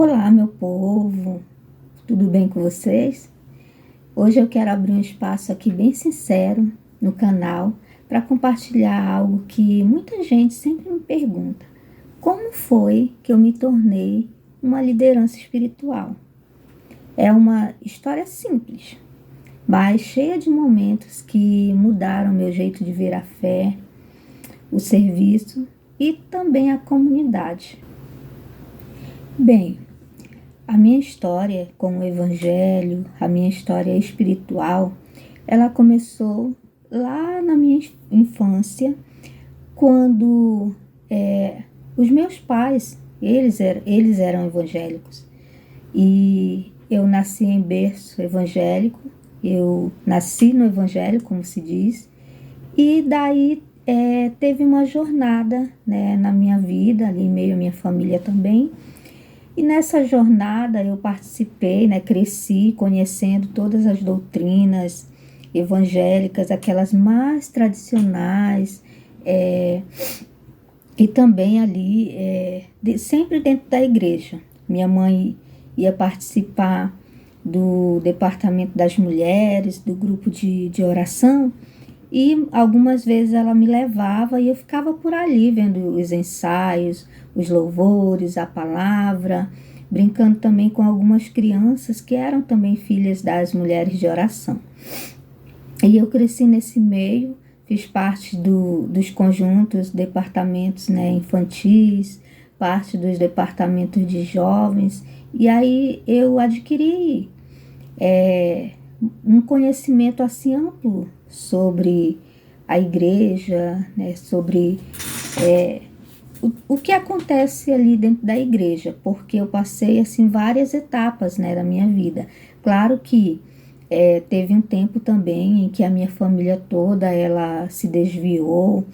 Olá, meu povo, tudo bem com vocês? Hoje eu quero abrir um espaço aqui bem sincero no canal para compartilhar algo que muita gente sempre me pergunta: como foi que eu me tornei uma liderança espiritual? É uma história simples, mas cheia de momentos que mudaram meu jeito de ver a fé, o serviço e também a comunidade. Bem, a minha história com o Evangelho, a minha história espiritual, ela começou lá na minha infância, quando os meus pais, eles eram evangélicos. E eu nasci em berço evangélico, eu nasci no Evangelho, como se diz, e daí teve uma jornada, né, na minha vida, ali em meio à minha família também. E nessa jornada eu participei, né, cresci conhecendo todas as doutrinas evangélicas, aquelas mais tradicionais, e também ali, sempre dentro da igreja. Minha mãe ia participar do departamento das mulheres, do grupo de oração, e algumas vezes ela me levava e eu ficava por ali vendo os ensaios, os louvores, a palavra, brincando também com algumas crianças que eram também filhas das mulheres de oração. E eu cresci nesse meio, fiz parte dos conjuntos, departamentos, né, infantis, parte dos departamentos de jovens, e aí eu adquiri um conhecimento assim amplo sobre a igreja, né, sobre o que acontece ali dentro da igreja, porque eu passei assim várias etapas, né, da minha vida. Claro que teve um tempo também em que a minha família toda ela se desviou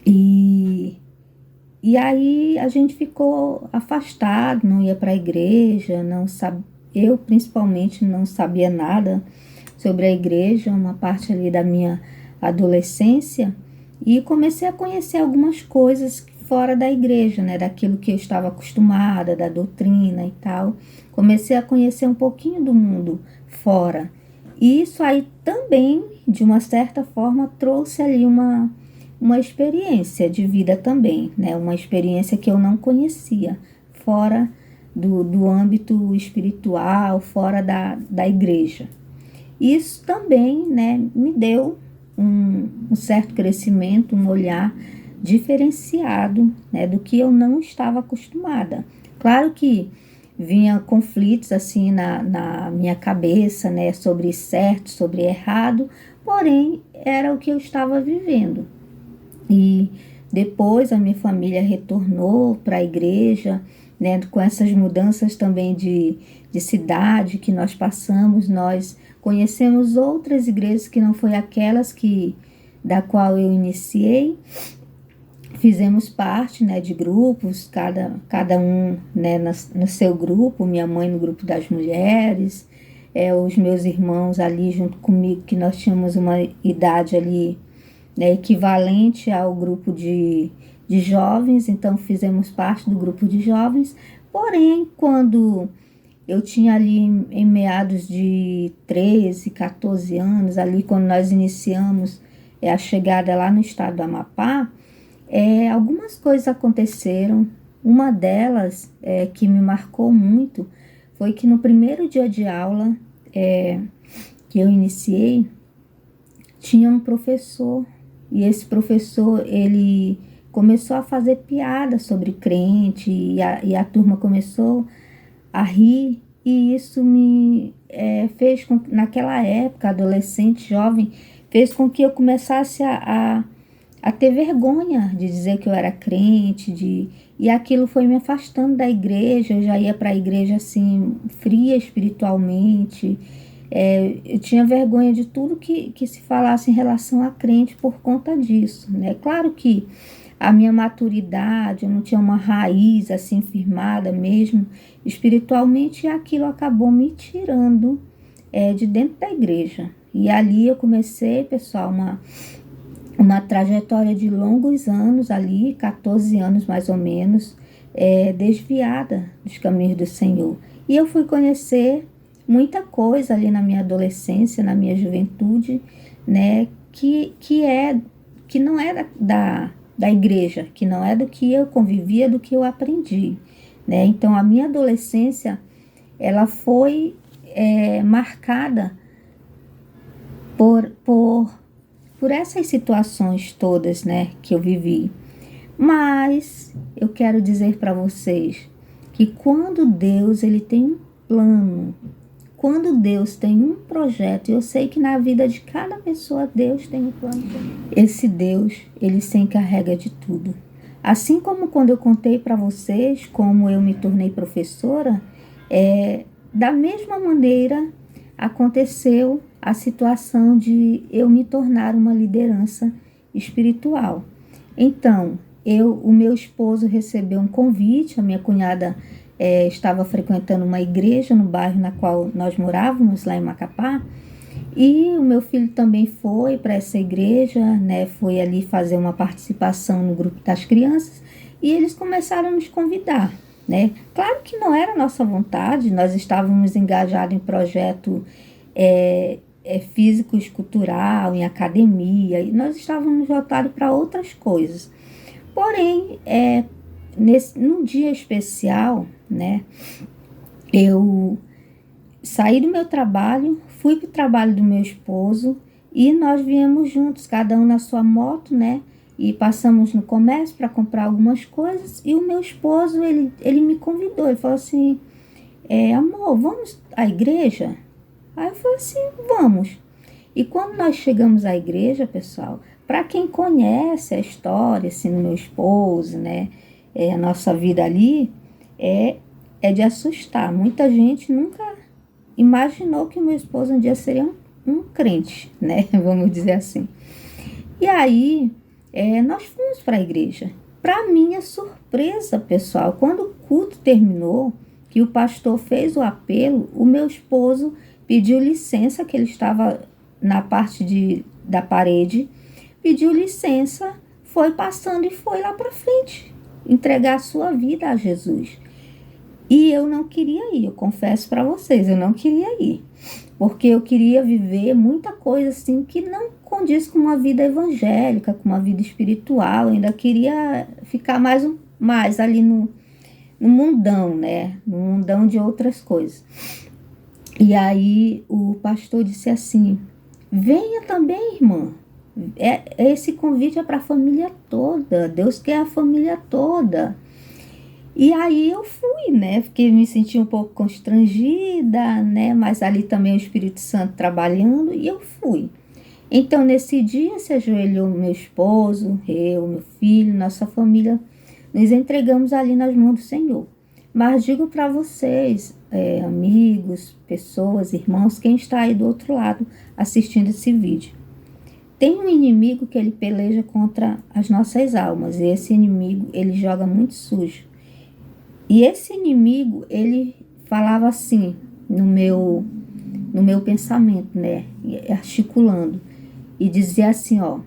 e aí a gente ficou afastado, não ia para a igreja, não sabe, eu principalmente não sabia nada sobre a igreja, uma parte ali da minha adolescência, e comecei a conhecer algumas coisas fora da igreja, né, daquilo que eu estava acostumada, da doutrina e tal. Comecei a conhecer um pouquinho do mundo fora. E isso aí também, de uma certa forma, trouxe ali uma experiência de vida também, né, uma experiência que eu não conhecia, fora do âmbito espiritual, fora da igreja. Isso também, né, me deu um certo crescimento, um olhar diferenciado, né, do que eu não estava acostumada. Claro que vinha conflitos assim na minha cabeça, né, sobre certo, sobre errado, porém era o que eu estava vivendo. E depois a minha família retornou para a igreja, né, com essas mudanças também de cidade que nós passamos, nós conhecemos outras igrejas que não foi aquelas da qual eu iniciei. Fizemos parte, né, de grupos, cada um, né, no seu grupo, minha mãe no grupo das mulheres, os meus irmãos ali junto comigo, que nós tínhamos uma idade ali, né, equivalente ao grupo de jovens, então fizemos parte do grupo de jovens. Porém, quando eu tinha ali em meados de 13, 14 anos, ali quando nós iniciamos a chegada lá no estado do Amapá, algumas coisas aconteceram. Uma delas que me marcou muito foi que no primeiro dia de aula que eu iniciei, tinha um professor, e esse professor ele começou a fazer piada sobre crente, e a turma começou a rir, e isso me fez com que, naquela época, adolescente, jovem, fez com que eu começasse a ter vergonha de dizer que eu era crente, e aquilo foi me afastando da igreja. Eu já ia para a igreja assim, fria espiritualmente, eu tinha vergonha de tudo que se falasse em relação a crente por conta disso, né? Claro que a minha maturidade, eu não tinha uma raiz assim firmada mesmo espiritualmente, e aquilo acabou me tirando de dentro da igreja. E ali eu comecei, pessoal, uma trajetória de longos anos ali, 14 anos mais ou menos, desviada dos caminhos do Senhor. E eu fui conhecer muita coisa ali na minha adolescência, na minha juventude, né, que não é da igreja, que não é do que eu convivia, do que eu aprendi, né? Então, a minha adolescência, ela foi marcada por essas situações todas, né, que eu vivi. Mas eu quero dizer para vocês que quando Deus ele tem um plano, quando Deus tem um projeto, eu sei que na vida de cada pessoa Deus tem um plano. Esse Deus, ele se encarrega de tudo. Assim como quando eu contei para vocês como eu me tornei professora, da mesma maneira aconteceu a situação de eu me tornar uma liderança espiritual. Então, o meu esposo recebeu um convite, a minha cunhada estava frequentando uma igreja no bairro na qual nós morávamos, lá em Macapá, e o meu filho também foi para essa igreja, né, foi ali fazer uma participação no grupo das crianças, e eles começaram a nos convidar, né? Claro que não era nossa vontade, nós estávamos engajados em projeto físico-escultural, em academia, e nós estávamos voltados para outras coisas. Porém, num dia especial, né, eu saí do meu trabalho, fui para o trabalho do meu esposo e nós viemos juntos, cada um na sua moto, né, e passamos no comércio para comprar algumas coisas e o meu esposo, ele me convidou, ele falou assim, amor, vamos à igreja? Aí eu falei assim, vamos. E quando nós chegamos à igreja, pessoal, para quem conhece a história, assim, do meu esposo, né, a nossa vida ali, é de assustar. Muita gente nunca imaginou que o meu esposo um dia seria um crente, né, vamos dizer assim. E aí, nós fomos para a igreja. Para minha surpresa, pessoal, quando o culto terminou, que o pastor fez o apelo, o meu esposo pediu licença, que ele estava na parte da parede, pediu licença, foi passando e foi lá para frente, entregar a sua vida a Jesus. E eu não queria ir, eu confesso para vocês, eu não queria ir, porque eu queria viver muita coisa assim que não condiz com uma vida evangélica, com uma vida espiritual, eu ainda queria ficar mais ali no mundão, né, no mundão de outras coisas. E aí o pastor disse assim, venha também, irmã. Esse convite é para a família toda. Deus quer a família toda. E aí eu fui, né? Porque me senti um pouco constrangida, né? Mas ali também o Espírito Santo trabalhando e eu fui. Então, nesse dia, se ajoelhou meu esposo, eu, meu filho, nossa família, nos entregamos ali nas mãos do Senhor. Mas digo para vocês, amigos, pessoas, irmãos, quem está aí do outro lado assistindo esse vídeo. Tem um inimigo que ele peleja contra as nossas almas. E esse inimigo, ele joga muito sujo. E esse inimigo, ele falava assim no meu pensamento, né? Articulando. E dizia assim, ó,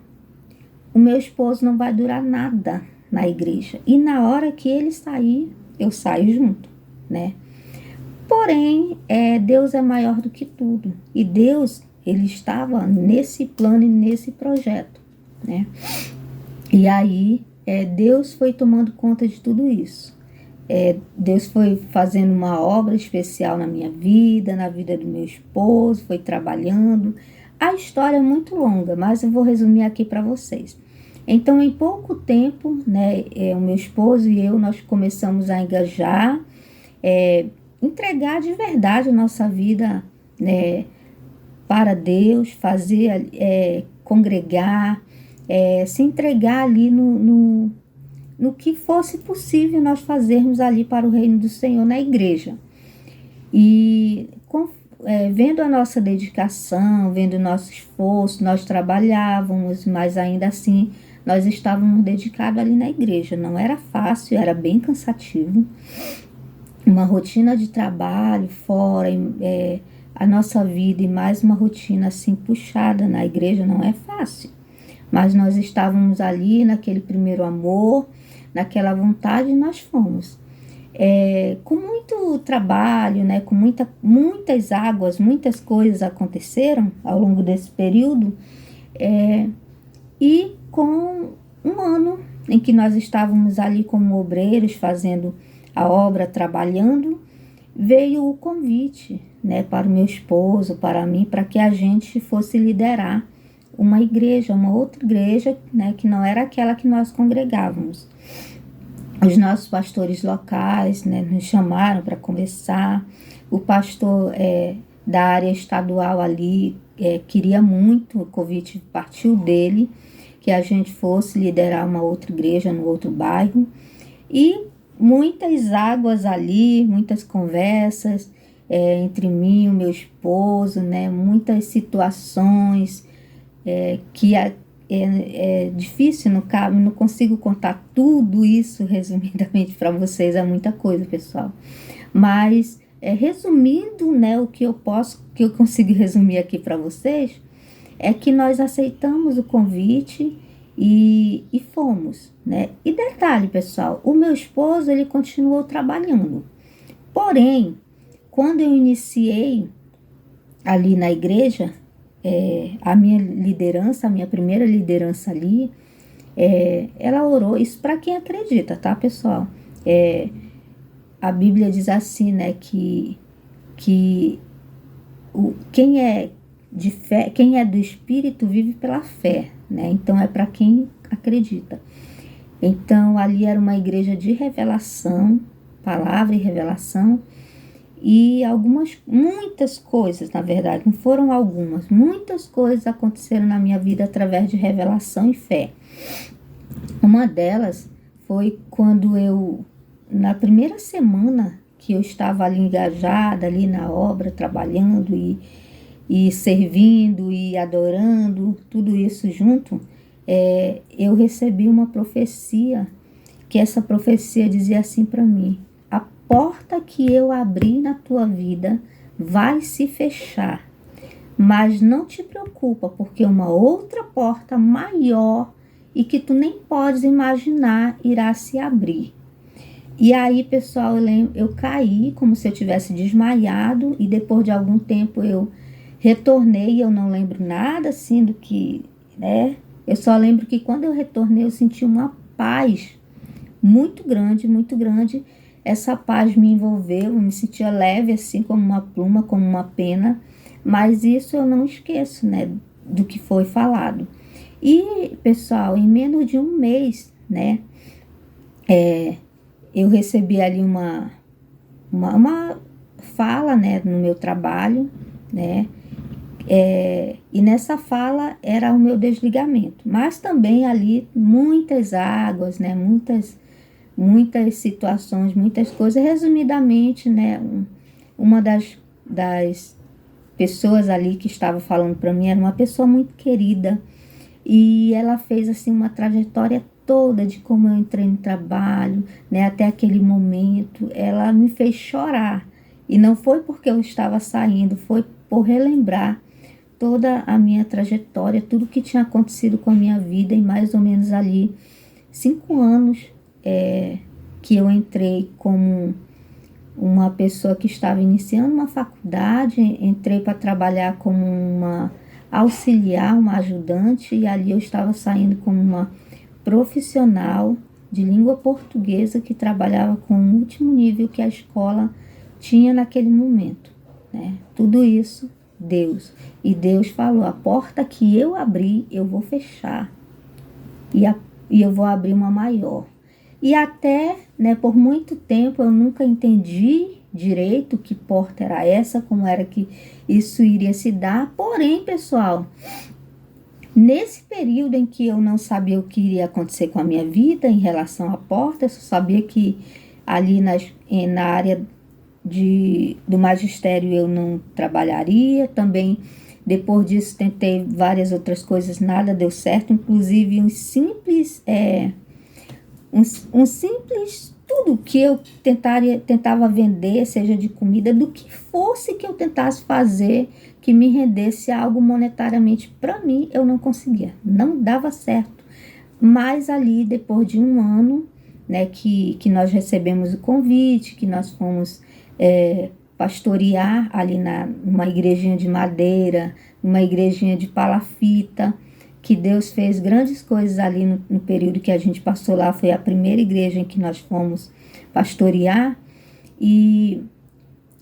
o meu esposo não vai durar nada na igreja. E na hora que ele sair, eu saio junto, né? Porém, Deus é maior do que tudo. E Deus, ele estava nesse plano e nesse projeto, né? E aí, Deus foi tomando conta de tudo isso. Deus foi fazendo uma obra especial na minha vida, na vida do meu esposo, foi trabalhando. A história é muito longa, mas eu vou resumir aqui para vocês. Então, em pouco tempo, né, o meu esposo e eu, nós começamos a engajar, entregar de verdade a nossa vida, né, para Deus, fazer, congregar, se entregar ali no que fosse possível nós fazermos ali para o reino do Senhor na igreja. E vendo a nossa dedicação, vendo o nosso esforço, nós trabalhávamos, mas ainda assim nós estávamos dedicados ali na igreja. Não era fácil, era bem cansativo. Uma rotina de trabalho fora, a nossa vida e mais uma rotina assim puxada na igreja não é fácil. Mas nós estávamos ali naquele primeiro amor, naquela vontade e nós fomos. Com muito trabalho, né, com muitas águas, muitas coisas aconteceram ao longo desse período, e com um ano em que nós estávamos ali como obreiros fazendo a obra, trabalhando, veio o convite, né, para o meu esposo, para mim, para que a gente fosse liderar uma igreja, uma outra igreja, né, que não era aquela que nós congregávamos. Os nossos pastores locais, né, nos chamaram para conversar. O pastor da área estadual ali queria muito, o convite partiu dele, que a gente fosse liderar uma outra igreja no outro bairro. E muitas águas ali, muitas conversas entre mim e o meu esposo, né, muitas situações que é difícil, não consigo contar tudo isso resumidamente para vocês, é muita coisa, pessoal. Mas, resumindo, né, o que eu consigo resumir aqui para vocês, é que nós aceitamos o convite e fomos, né? E detalhe, pessoal, o meu esposo, ele continuou trabalhando. Porém, quando eu iniciei ali na igreja, a minha liderança, a minha primeira liderança ali, ela orou, isso para quem acredita, tá, pessoal? A Bíblia diz assim, né, que quem é de fé, quem é do Espírito vive pela fé, né? Então é para quem acredita. Então ali era uma igreja de revelação, palavra e revelação, e muitas coisas, na verdade, não foram algumas, muitas coisas aconteceram na minha vida através de revelação e fé. Uma delas foi quando na primeira semana que eu estava ali engajada ali na obra, trabalhando e servindo e adorando, tudo isso junto, eu recebi uma profecia, que essa profecia dizia assim para mim: a porta que eu abri na tua vida vai se fechar, mas não te preocupa, porque uma outra porta maior e que tu nem podes imaginar irá se abrir. E aí, pessoal, eu caí como se eu tivesse desmaiado, e depois de algum tempo eu retornei. Eu não lembro nada assim do que, né? Eu só lembro que quando eu retornei eu senti uma paz muito grande, muito grande. Essa paz me envolveu, eu me sentia leve assim como uma pluma, como uma pena, mas isso eu não esqueço, né, do que foi falado. E, pessoal, em menos de um mês, né, eu recebi ali uma fala, né, no meu trabalho, né, e nessa fala era o meu desligamento, mas também ali muitas águas, né, muitas situações, muitas coisas. Resumidamente, né, uma das pessoas ali que estava falando para mim era uma pessoa muito querida, e ela fez assim uma trajetória toda de como eu entrei no trabalho, né, até aquele momento. Ela me fez chorar, e não foi porque eu estava saindo, foi por relembrar toda a minha trajetória, tudo que tinha acontecido com a minha vida em mais ou menos ali 5 anos que eu entrei como uma pessoa que estava iniciando uma faculdade. Entrei para trabalhar como uma auxiliar, uma ajudante, e ali eu estava saindo como uma profissional de língua portuguesa que trabalhava com o último nível que a escola tinha naquele momento, né? Tudo isso, Deus. E Deus falou: a porta que eu abri, eu vou fechar, e eu vou abrir uma maior. E até, né, por muito tempo eu nunca entendi direito que porta era essa, como era que isso iria se dar. Porém, pessoal, nesse período em que eu não sabia o que iria acontecer com a minha vida em relação à porta, eu só sabia que ali na área do magistério eu não trabalharia. Também, depois disso, tentei várias outras coisas, nada deu certo, inclusive um simples tudo que eu tentava vender, seja de comida, do que fosse que eu tentasse fazer que me rendesse algo monetariamente para mim, eu não conseguia, não dava certo. Mas ali, depois de um ano, né, que nós recebemos o convite, que nós fomos pastorear ali numa igrejinha de madeira, numa igrejinha de palafita, que Deus fez grandes coisas ali no período que a gente passou lá. Foi a primeira igreja em que nós fomos pastorear. E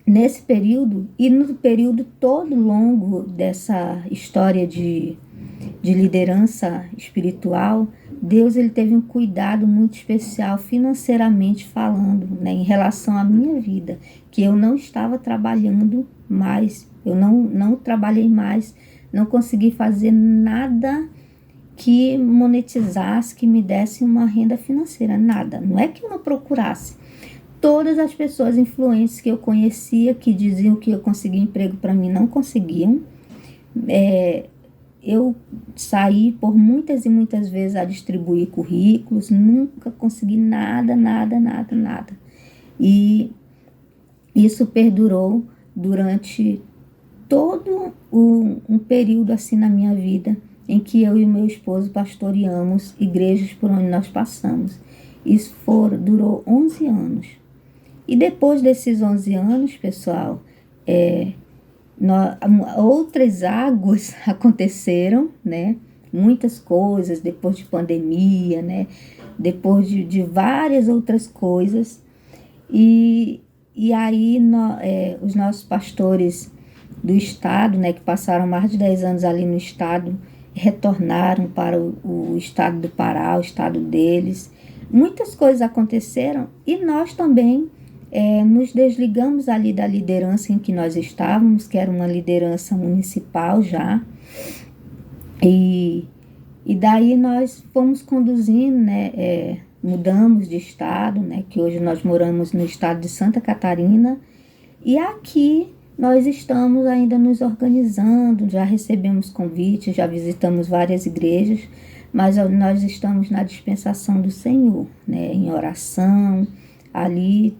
nesse período, e no período todo longo dessa história de liderança espiritual, Deus ele teve um cuidado muito especial financeiramente falando, né, em relação à minha vida, que eu não estava trabalhando mais, eu não trabalhei mais, não consegui fazer nada que monetizasse, que me desse uma renda financeira, nada. Não é que eu não procurasse. Todas as pessoas influentes que eu conhecia, que diziam que eu conseguia emprego para mim, não conseguiam. Eu saí por muitas e muitas vezes a distribuir currículos, nunca consegui nada. E isso perdurou durante todo um período assim na minha vida, em que eu e meu esposo pastoreamos igrejas por onde nós passamos. Isso durou 11 anos. E depois desses 11 anos, pessoal, outras águas aconteceram, né? Muitas coisas, depois de pandemia, né? Depois de várias outras coisas. E aí os nossos pastores do estado, né, que passaram mais de 10 anos ali no estado, retornaram para o estado do Pará, o estado deles. Muitas coisas aconteceram e nós também nos desligamos ali da liderança em que nós estávamos, que era uma liderança municipal já. E daí nós fomos conduzindo, né, mudamos de estado, né, que hoje nós moramos no estado de Santa Catarina. E aqui nós estamos ainda nos organizando, já recebemos convites, já visitamos várias igrejas, mas nós estamos na dispensação do Senhor, né, em oração, ali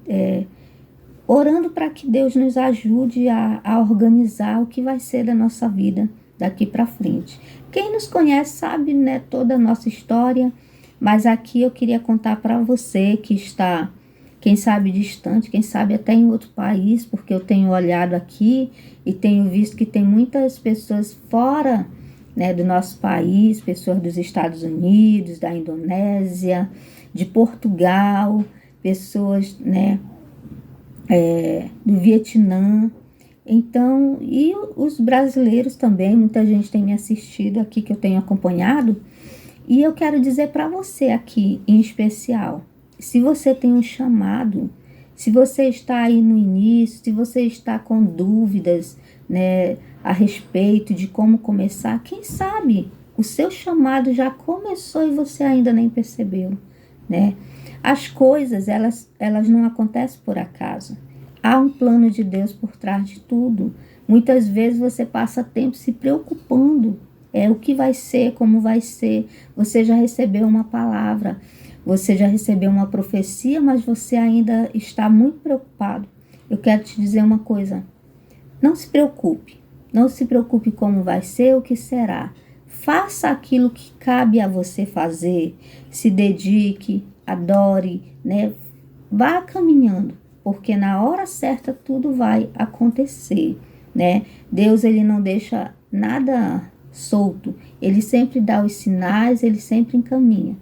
orando para que Deus nos ajude a organizar o que vai ser da nossa vida daqui para frente. Quem nos conhece sabe, né, toda a nossa história, mas aqui eu queria contar para você que está, quem sabe distante, quem sabe até em outro país, porque eu tenho olhado aqui e tenho visto que tem muitas pessoas fora, né, do nosso país, pessoas dos Estados Unidos, da Indonésia, de Portugal, pessoas, né, do Vietnã. Então, e os brasileiros também, muita gente tem me assistido aqui, que eu tenho acompanhado, e eu quero dizer para você aqui, em especial, se você tem um chamado, se você está aí no início, se você está com dúvidas, né, a respeito de como começar, quem sabe o seu chamado já começou e você ainda nem percebeu, né? As coisas, elas não acontecem por acaso. Há um plano de Deus por trás de tudo. Muitas vezes você passa tempo se preocupando. O que vai ser, como vai ser. Você já recebeu uma palavra, você já recebeu uma profecia, mas você ainda está muito preocupado. Eu quero te dizer uma coisa. Não se preocupe. Não se preocupe como vai ser, o que será. Faça aquilo que cabe a você fazer. Se dedique, adore, né? Vá caminhando, porque na hora certa tudo vai acontecer, né? Deus, ele não deixa nada solto. Ele sempre dá os sinais, ele sempre encaminha.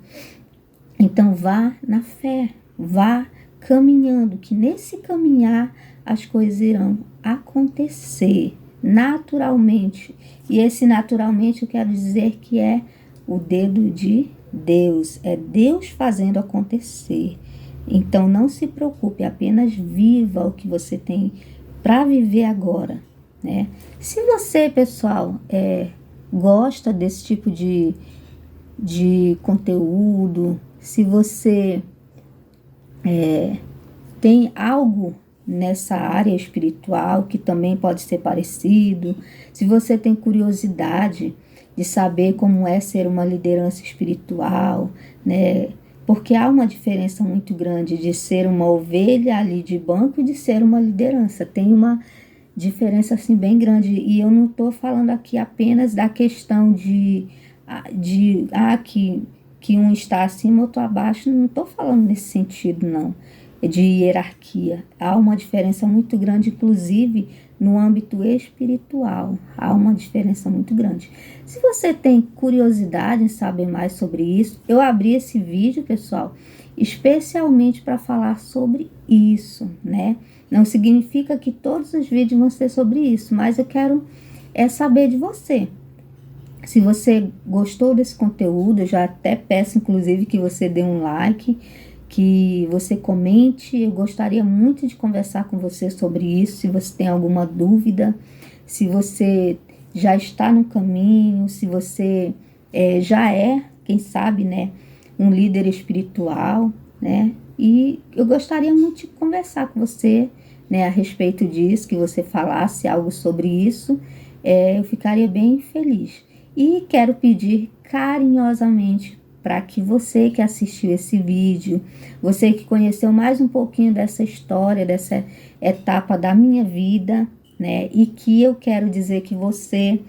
Então vá na fé, vá caminhando, que nesse caminhar as coisas irão acontecer naturalmente. E esse naturalmente eu quero dizer que é o dedo de Deus, é Deus fazendo acontecer. Então não se preocupe, apenas viva o que você tem para viver agora, né? Se você, pessoal, gosta desse tipo de conteúdo, se você tem algo nessa área espiritual que também pode ser parecido, se você tem curiosidade de saber como é ser uma liderança espiritual, né? Porque há uma diferença muito grande de ser uma ovelha ali de banco e de ser uma liderança. Tem uma diferença assim bem grande. E eu não estou falando aqui apenas da questão que que um está acima, outro abaixo. Não estou falando nesse sentido, não. É de hierarquia. Há uma diferença muito grande, inclusive no âmbito espiritual. Há uma diferença muito grande. Se você tem curiosidade em saber mais sobre isso, eu abri esse vídeo, pessoal, especialmente para falar sobre isso, né? Não significa que todos os vídeos vão ser sobre isso, mas eu quero saber de você. Se você gostou desse conteúdo, eu já até peço, inclusive, que você dê um like, que você comente. Eu gostaria muito de conversar com você sobre isso, se você tem alguma dúvida, se você já está no caminho, se você já quem sabe, né, um líder espiritual, né? E eu gostaria muito de conversar com você, né, a respeito disso, que você falasse algo sobre isso. Eu ficaria bem feliz. E quero pedir carinhosamente para que você que assistiu esse vídeo, você que conheceu mais um pouquinho dessa história, dessa etapa da minha vida, né? E que eu quero dizer que você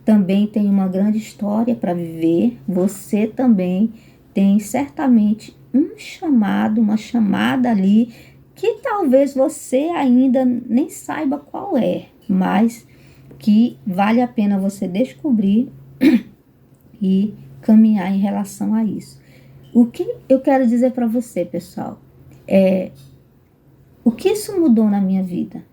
também tem uma grande história para viver, você também tem certamente um chamado, uma chamada ali, que talvez você ainda nem saiba qual é, mas que vale a pena você descobrir e caminhar em relação a isso. O que eu quero dizer para você, pessoal, o que isso mudou na minha vida,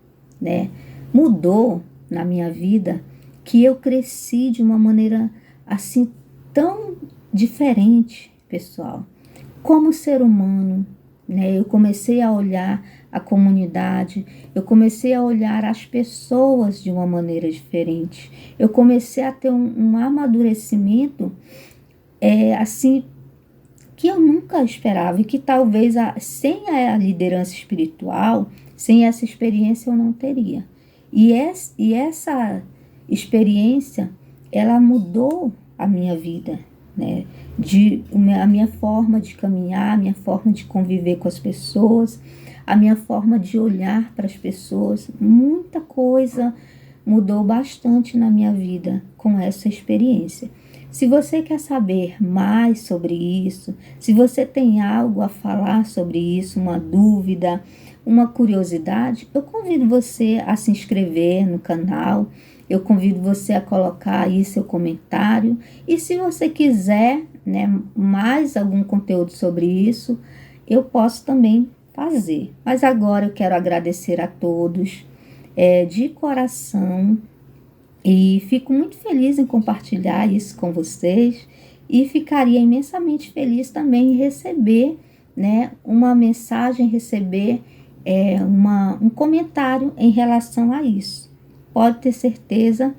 né? Mudou na minha vida que eu cresci de uma maneira assim tão diferente, pessoal, como ser humano, né? Eu comecei a olhar a comunidade, eu comecei a olhar as pessoas de uma maneira diferente. Eu comecei a ter um amadurecimento assim que eu nunca esperava e que talvez sem a liderança espiritual, sem essa experiência eu não teria. E essa experiência, ela mudou a minha vida, né? A minha forma de caminhar, a minha forma de conviver com as pessoas, a minha forma de olhar para as pessoas. Muita coisa mudou bastante na minha vida com essa experiência. Se você quer saber mais sobre isso, se você tem algo a falar sobre isso, uma dúvida, uma curiosidade, eu convido você a se inscrever no canal, eu convido você a colocar aí seu comentário. E se você quiser, né, mais algum conteúdo sobre isso, eu posso também fazer. Mas agora eu quero agradecer a todos de coração. E fico muito feliz em compartilhar isso com vocês e ficaria imensamente feliz também em receber, né, uma mensagem, receber um comentário em relação a isso. Pode ter certeza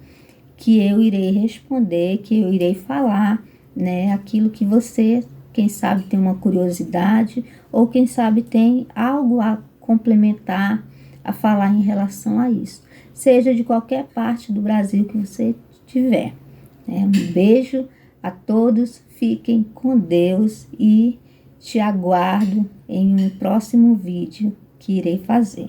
que eu irei responder, que eu irei falar, né, aquilo que você, quem sabe, tem uma curiosidade ou quem sabe tem algo a complementar, a falar em relação a isso. Seja de qualquer parte do Brasil que você estiver. Um beijo a todos, fiquem com Deus e te aguardo em um próximo vídeo que irei fazer.